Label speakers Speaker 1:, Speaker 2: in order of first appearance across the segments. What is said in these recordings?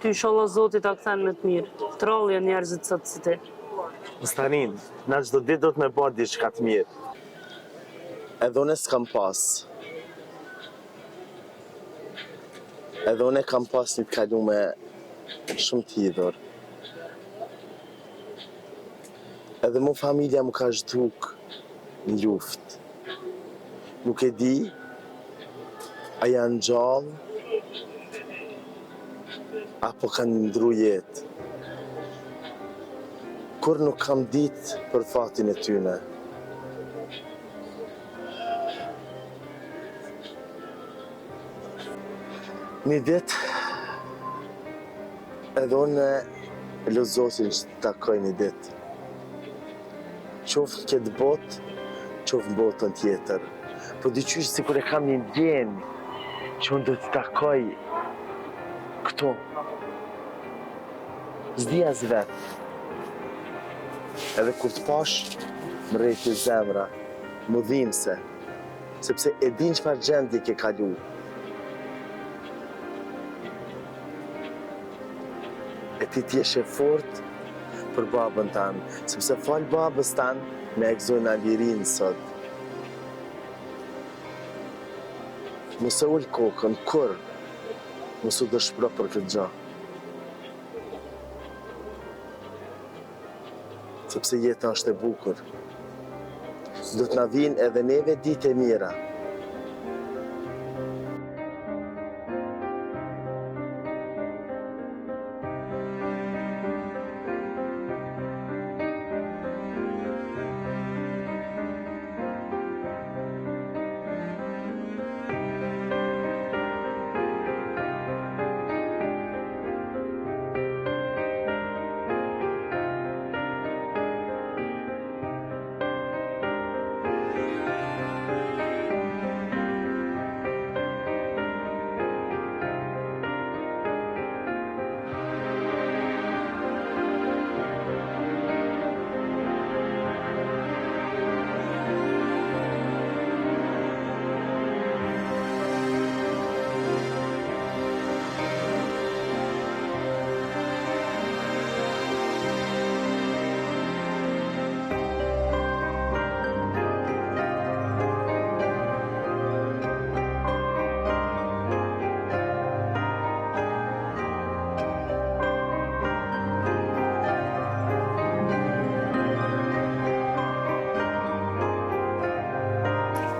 Speaker 1: Ty inshallah Zoti ta kthen me të mirë. Trallje njerëzit sot si ti.
Speaker 2: Starin, na çdo ditë do të më bëj diçka të mirë. Edhe unë s'kam pas. Edhe unë kam pas një të kalume shumë të hidhur. Edhe mu familja mu ka zhduk në luft. Nuk e di, a janë gjallë, apo kanë ndru jetë. Kur nuk kam ditë për fatin e tyne. Një ditë, edhe unë lëzosin që të takoj një ditë. Qoftë këtë botë, qoftë në botën tjetër. Po diqysh si kur e kam një ndjenë që unë do të takoj këto. Zdia zvetë. Edhe kur të pash, më rejti zemra, më dhimse, sepse e din çfarë gjendje ke kalu. E ti t'jeshe fort për babën tanë, sepse falë babës tanë me egzojnë alirinë sot. Mëse ullë kokën, kur, mëse dëshpëro për këtë gjë. Sepse jeta është e bukur. Do të na vinë edhe neve ditë e mira.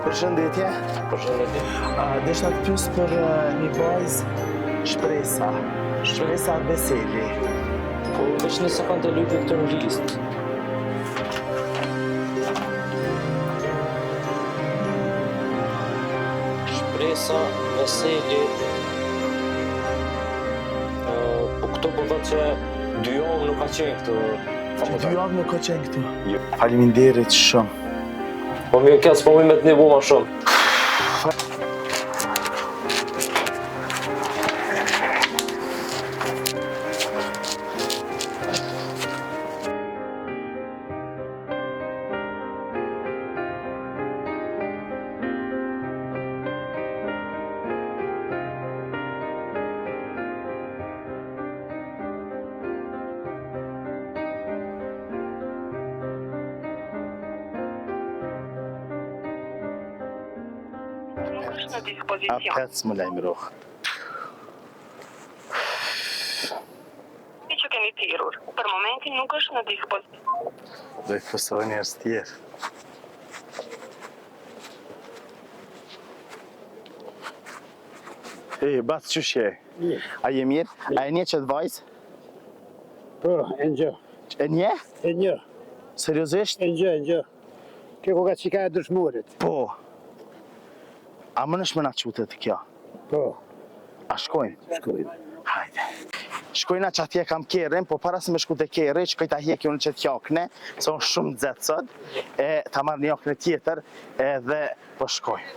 Speaker 2: Përshëndetje.
Speaker 3: Përshëndetje.
Speaker 2: Desha të pyes për një vajzë Shpresa. Shpresa Veseli.
Speaker 3: Po, veç një sekundë të lypi këtë në listë. Shpresa Veseli. Po këto po thotë që 2 javë nuk ka qenë këtu.
Speaker 2: Që 2 javë nuk ka qenë këtu. Faleminderit shumë.
Speaker 3: Po mirë kësë, po me të nivu ma shumë.
Speaker 1: Në dispozicion.
Speaker 2: Apet më lajmëroh.
Speaker 1: Ti që kemi thirrur, për momentin nuk është në dispozicion.
Speaker 2: Do i fësoj njerëz tjerë. Bas që shje? A je mirë? A e nje që të vajzë?
Speaker 4: Po, e një.
Speaker 2: E nje?
Speaker 4: E një.
Speaker 2: Seriozisht?
Speaker 4: E një. Kjo ka qika e dëshmurit.
Speaker 2: Po. A më nëshme na qutët kjo?
Speaker 4: Po.
Speaker 2: A shkojnë?
Speaker 4: Shkojnë.
Speaker 2: Hajde. Shkojna që atje kam kerën, po para se me shku të kerë, që këjta hjekë unë që t'jakne, se unë shumë dzetë sot, e ta marrë një jakne tjetër, edhe po shkojnë.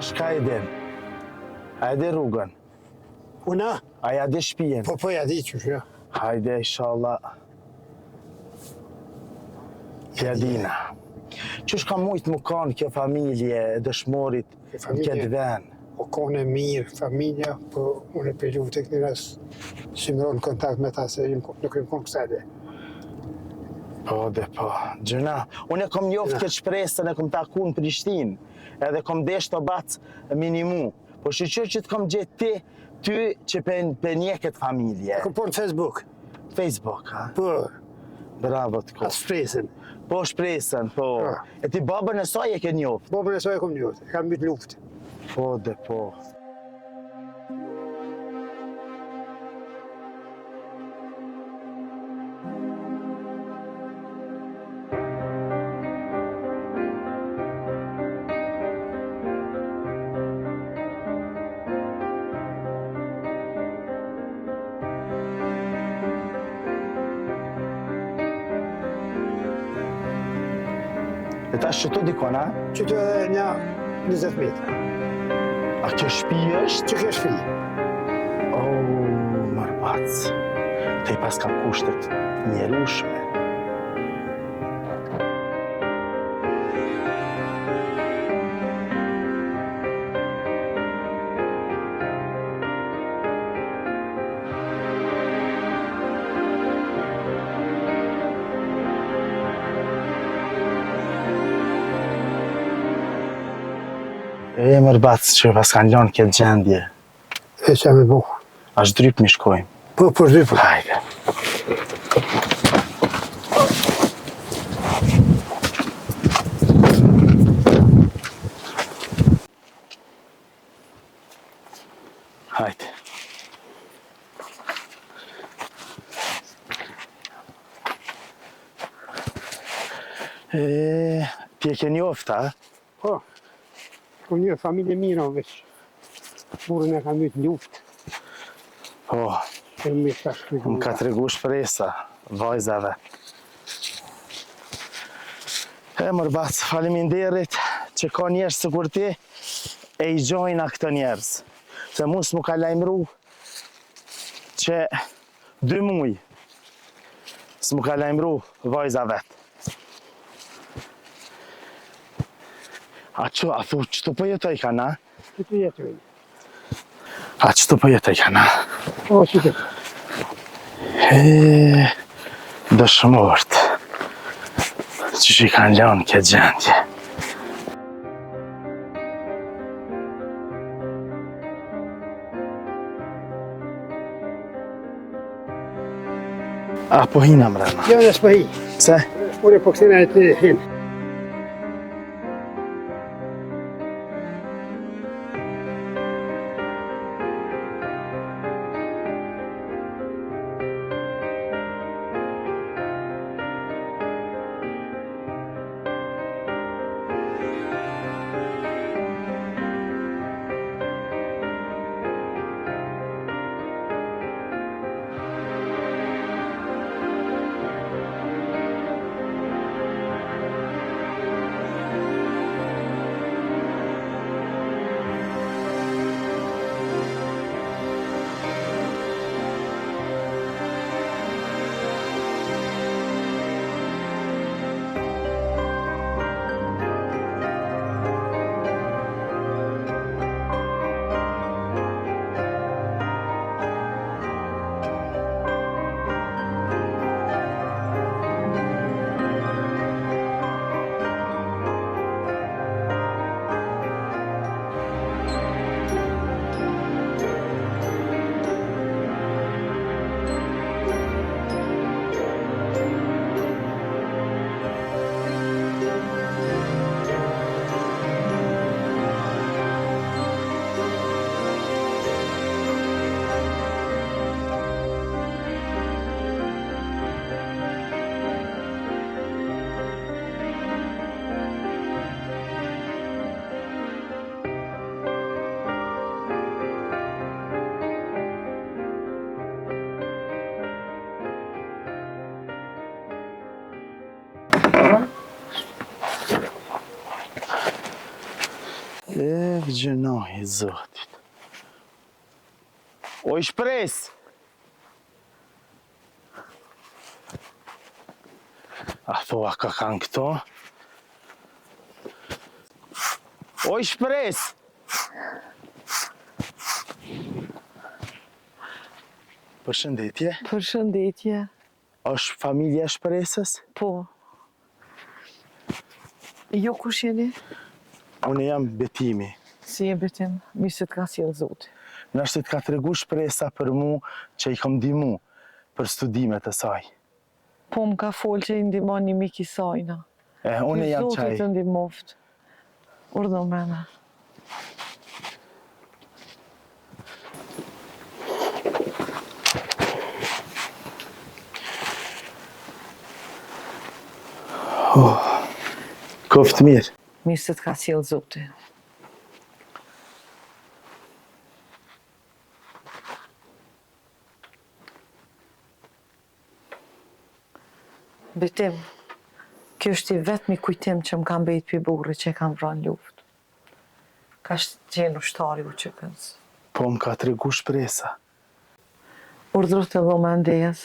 Speaker 2: Shka e din? A e di rrugën?
Speaker 4: Una?
Speaker 2: A ja di shtëpinë?
Speaker 4: Po ja di qysh, ja.
Speaker 2: Hajde, inshallah. Fjadina. Qysh ka mujt më kanë kjo familje e dëshmorit në
Speaker 4: familje?
Speaker 2: këtë vend?
Speaker 4: O kone mirë, familja, po unë e përgjumë të këtë njërës si më ronë kontakt me ta se nuk im konë kësade.
Speaker 2: Po, dhe po. Gjëna, unë e kom njoftë këtë shpresën e kom taku në Prishtinë, edhe kom desh të bacë minimu. Po shqyqyr që të kom gjetë ty që për një këtë familje.
Speaker 4: Kom po në Facebook.
Speaker 2: Facebook, ha?
Speaker 4: Po,
Speaker 2: Bravo të ko.
Speaker 4: as shpresën.
Speaker 2: Po shpresën, po.
Speaker 4: Po.
Speaker 2: E ti babën e saj e ke njoftë?
Speaker 4: Bobën e saj e kom njërë, e kam mbyt luftë.
Speaker 2: Po, dhe po. E ta shëtu dikon, a?
Speaker 4: Që të edhe një 20 metra.
Speaker 2: A kjo shtëpi është?
Speaker 4: Që kjo shpi?
Speaker 2: Mërbac. Te i pas kam kushtet njerushme. E mërbac që pas kanë lënë këtë gjendje.
Speaker 4: E që me bo.
Speaker 2: Ashtë dryp mi shkojmë.
Speaker 4: Po, po, shdypër.
Speaker 2: Hajde. Hajde. Ti e ke njofta, a?
Speaker 4: Po, kom një familje mira veç. Burën e kam mbyt luftë.
Speaker 2: Po,
Speaker 4: E më tash këtë
Speaker 2: më ka të regu shpresa, vajzave. E mërbac, faleminderit që ka njerës së kur ti e i gjojna këto njerës. Se mus më ka lajmëru që 2 muj s'mu ka lajmëru vajza vetë. A thu që të përjetoj ka na?
Speaker 4: Që të jetoj.
Speaker 2: A që të përjetoj ka na?
Speaker 4: O, që të.
Speaker 2: Dëshmort që i kanë lënë këtë gjendje. A po hina mrena?
Speaker 4: Jo, në s'po hi.
Speaker 2: Pse?
Speaker 4: Unë po kësina e të hinë.
Speaker 2: gjënohi, zotit. O i shpres! A thua ka kanë këto? O i shpres! Përshëndetje.
Speaker 5: Përshëndetje.
Speaker 2: Është familja shpresës?
Speaker 5: Po. Jo kush jeni?
Speaker 2: Unë jam Betimi.
Speaker 5: Si e betim, mirë se të ka sjellë Zoti.
Speaker 2: Nështë të ka të regu shpresa për mu që i kom dimu për studimet e saj.
Speaker 5: Po më ka folë që i ndihmon një mik i sajna.
Speaker 2: Unë jam qaj.
Speaker 5: Zoti të ndihmoft. Urdhë mrena.
Speaker 2: Koftë mirë.
Speaker 5: Mirë se të ka sjellë Zoti. Betim, kjo është i vetmi kujtim që më kam bejt për burri që e kam vranë luftë. Ka qenë ushtari u qëkës.
Speaker 2: Po më ka të regu shpresa.
Speaker 5: Urdhër të dhoma ndejes.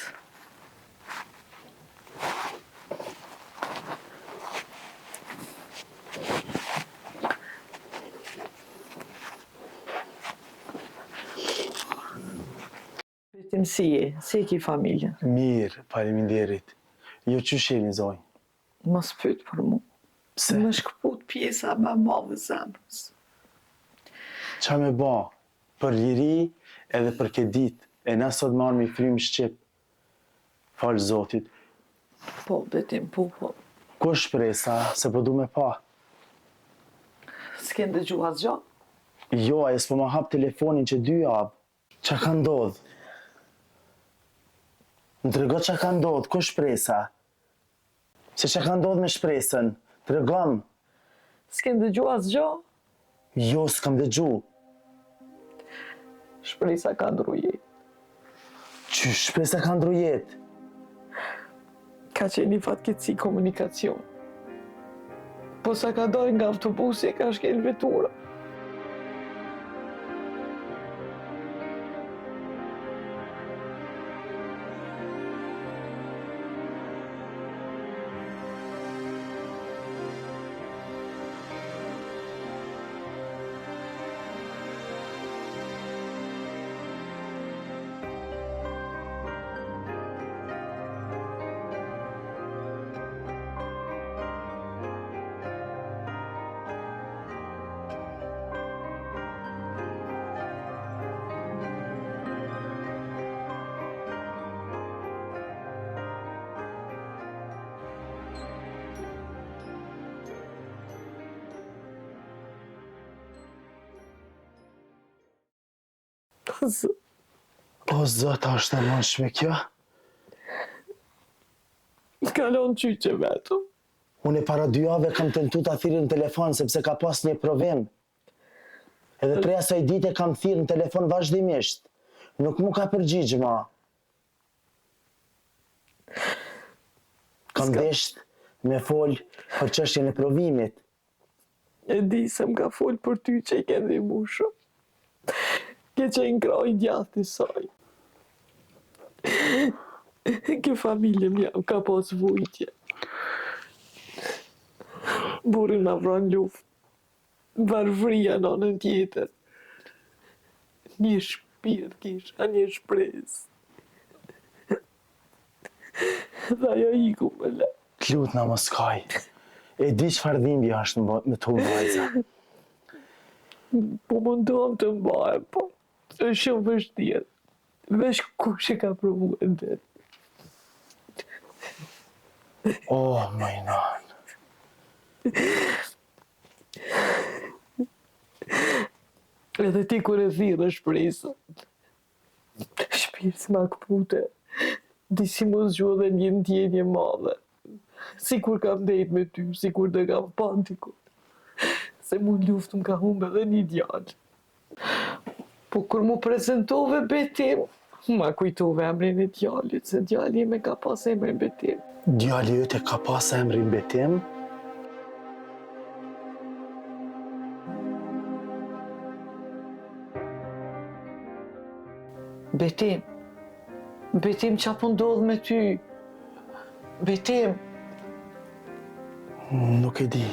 Speaker 5: Betim si e ki familjen?
Speaker 2: Mirë, faleminderit. Jo që sheni zonjë.
Speaker 5: Mos pyet për mu.
Speaker 2: Pse?
Speaker 5: Më shkëput pjesa më madhe zemrës.
Speaker 2: Qa me ba? Për liri edhe për këtë ditë. E na sot marrë me frim shqip. Falë Zotit.
Speaker 5: Po, betim, po.
Speaker 2: Ku është shpresa? Se po du me pa.
Speaker 5: S'ken dëgju asgjë?
Speaker 2: Jo, ajo s'po ma hap telefonin që 2 javë. Qa ka ndodhë? Më të rego qa ka ndodhë, ku shpresa? Se qa ka ndodhë me shpresën? Të regom.
Speaker 5: S'ken dëgju asgjë?
Speaker 2: Jo, s'kam dëgju.
Speaker 5: Shpresa ka ndru jetë.
Speaker 2: Që shpresa ka ndru jetë?
Speaker 5: Ka qenë një fatkeqësi komunikacion. Po sa ka dojnë nga autobusi e ka shkel vetura.
Speaker 2: O, zota, është e mëshme kjo?
Speaker 5: Kalon qyqe vetu.
Speaker 2: Unë e para 2 javë kam tentu ta thirrë në telefon sepse ka pas një provim. Edhe prej asaj dite kam thirrë në telefon vazhdimisht. Nuk mu ka përgjigj ma. Kam desht me fol për çështjen e provimit.
Speaker 5: E di se m'ka folë për ty që i ke ndihmu shumë. Ke qenë kraj djathtë i saj. Ke familje mja ka pas vujtje. Burri ma vran luftë. Varfëria në anën tjetër. Një shpirt kisha, një shpresë. Dhe ajo iku me le.
Speaker 2: T'lut na mos kaj. E di çfarë dhimbje është me tu vajza.
Speaker 5: Po mundohem të mbahem, po është shumë vështirë. Vesh kush e ka provu e vetë.
Speaker 2: Oh, majnan.
Speaker 5: Edhe ti kur e thirrë shpresën. Shpirti ma këpute. Disi mos gjuhë dhe një ndjenje madhe. Sikur kam ndejt me ty, sikur dhe kam pantikur. Se mu luftë më ka humbe dhe një djallë. Po kur mu prezentove Betim, ma kujtove emrin e djallit, se djalli me ka pas emrin Betim.
Speaker 2: Djalli yt e ka pas emrin Betim?
Speaker 5: Betim. Betim qa po ndodh me ty. Betim.
Speaker 2: Nuk e di.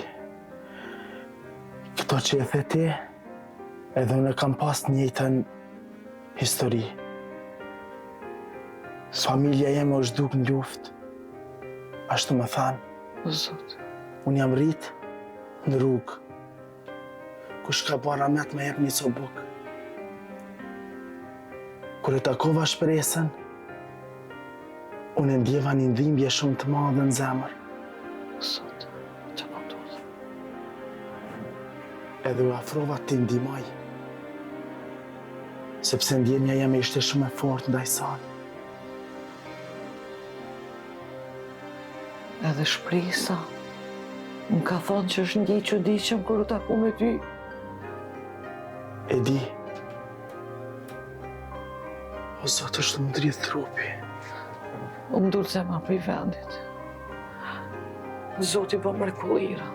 Speaker 2: Këto që e the ti, edhe unë kam pas njëjtën histori. Familja jeme është duk në luft. Ashtu më thanë.
Speaker 5: O Zot.
Speaker 2: Unë jam rrit në rrugë. Kush ka bara met me jep një cobuk. Kur e takova shpresën, unë e ndjeva një dhimbje shumë të madhe në zemër.
Speaker 5: O Zot. Qa po ndodh?
Speaker 2: Edhe u afrova ti ndihmoj. Sepse ndjenja jeme ishte shumë e fortë ndaj saj.
Speaker 5: Edhe shpresa. Më ka thonë që është një çuditshëm kur u taku me ty.
Speaker 2: E di. O Zot, është më dridh trupi.
Speaker 5: U më dulë zemra për i vendit. Zoti po mrekullira.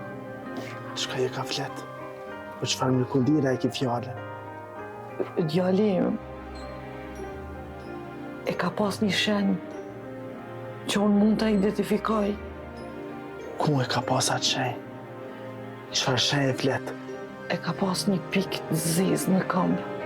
Speaker 2: Çka je ka flet? Po çfarë mrekullira e ki fjallën?
Speaker 5: Djali im e ka pas një shenjë që unë mund ta identifikoj.
Speaker 2: Ku e ka pas atë shenjë? Çfarë shenjë e flet?
Speaker 5: E ka pas një pikë të zezë në këmbë.